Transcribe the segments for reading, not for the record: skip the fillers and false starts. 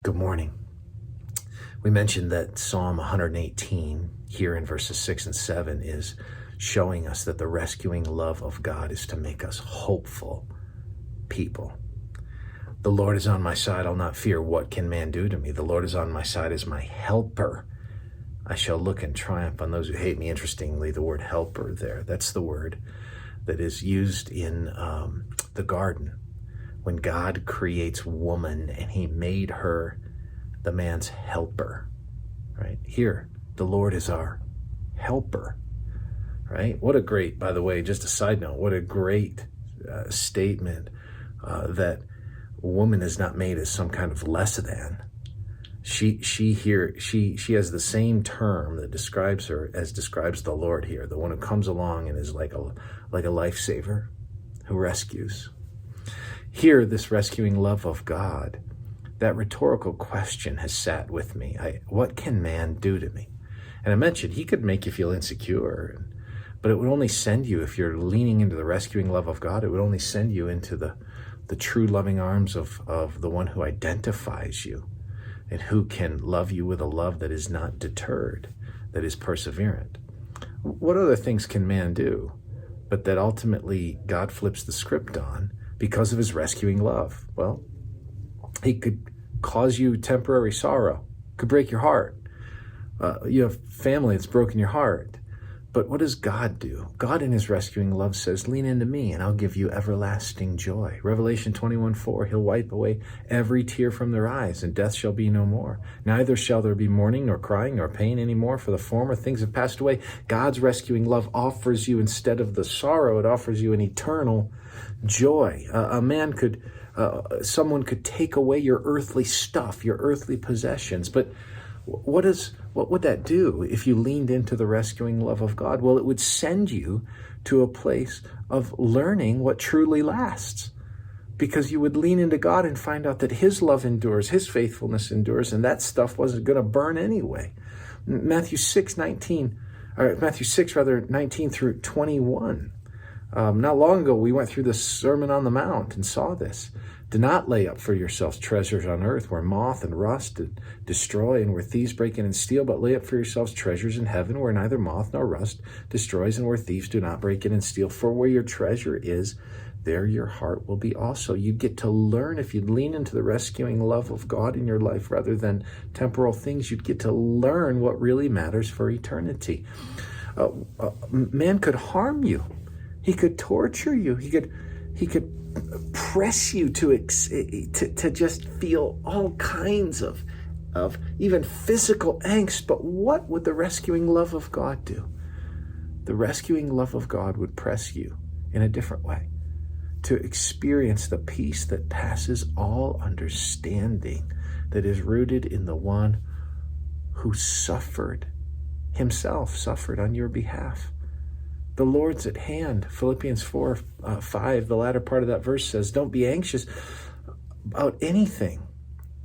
Good morning. We mentioned that Psalm 118 here in verses 6 and 7 is showing us that the rescuing love of God is to make us hopeful people. The Lord is on my side, I'll not fear. What can man do to me? The Lord is on my side as my helper. I shall look in triumph on those who hate me. Interestingly, the word helper there, that's the word that is used in the garden. When God creates woman and he made her the man's helper, right? Here, the Lord is our helper, right? What a great, by the way, just a side note, what a great statement that woman is not made as some kind of less than. She has the same term that describes her as describes the Lord here, the one who comes along and is like a lifesaver who rescues. Here, this rescuing love of God, that rhetorical question has sat with me. What can man do to me? And I mentioned he could make you feel insecure, but it would only send you, if you're leaning into the rescuing love of God, it would only send you into the true loving arms of the one who identifies you and who can love you with a love that is not deterred, that is perseverant. What other things can man do, but that ultimately God flips the script on because of his rescuing love? Well, he could cause you temporary sorrow, could break your heart. You have family that's broken your heart. But what does God do? God in his rescuing love says, lean into me and I'll give you everlasting joy. Revelation 21:4, he'll wipe away every tear from their eyes and death shall be no more. Neither shall there be mourning nor crying nor pain anymore, for the former things have passed away. God's rescuing love offers you, instead of the sorrow, it offers you an eternal joy. Someone could take away your earthly stuff, your earthly possessions, but what would that do if you leaned into the rescuing love of God? Well, it would send you to a place of learning what truly lasts, because you would lean into God and find out that his love endures, his faithfulness endures, and that stuff wasn't going to burn anyway. Matthew 6, 19 through 21. Not long ago, we went through the Sermon on the Mount and saw this. Do not lay up for yourselves treasures on earth where moth and rust destroy and where thieves break in and steal, but lay up for yourselves treasures in heaven where neither moth nor rust destroys and where thieves do not break in and steal. For where your treasure is, there your heart will be also. You get to learn, if you lean into the rescuing love of God in your life rather than temporal things, you'd get to learn what really matters for eternity. Man could harm you. He could torture you. He could press you to just feel all kinds of even physical angst. But what would the rescuing love of God do? The rescuing love of God would press you in a different way to experience the peace that passes all understanding, that is rooted in the one who himself suffered on your behalf. The Lord's at hand. Philippians 4:5, the latter part of that verse says, don't be anxious about anything,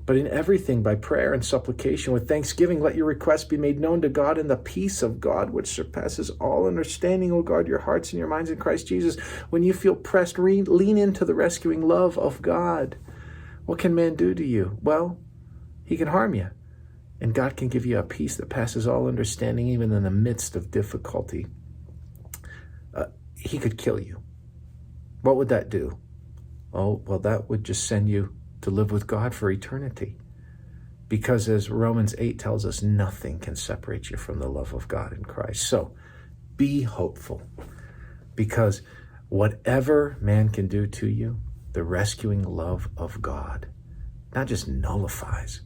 but in everything by prayer and supplication with thanksgiving, let your requests be made known to God, and the peace of God, which surpasses all understanding, will guard your hearts and your minds in Christ Jesus. When you feel pressed, lean into the rescuing love of God. What can man do to you? Well, he can harm you, and God can give you a peace that passes all understanding, even in the midst of difficulty. He could kill you. What would that do? Oh, well, that would just send you to live with God for eternity. Because as Romans 8 tells us, nothing can separate you from the love of God in Christ. So be hopeful, because whatever man can do to you, the rescuing love of God not just nullifies,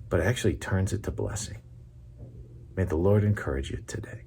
but actually turns it to blessing. May the Lord encourage you today.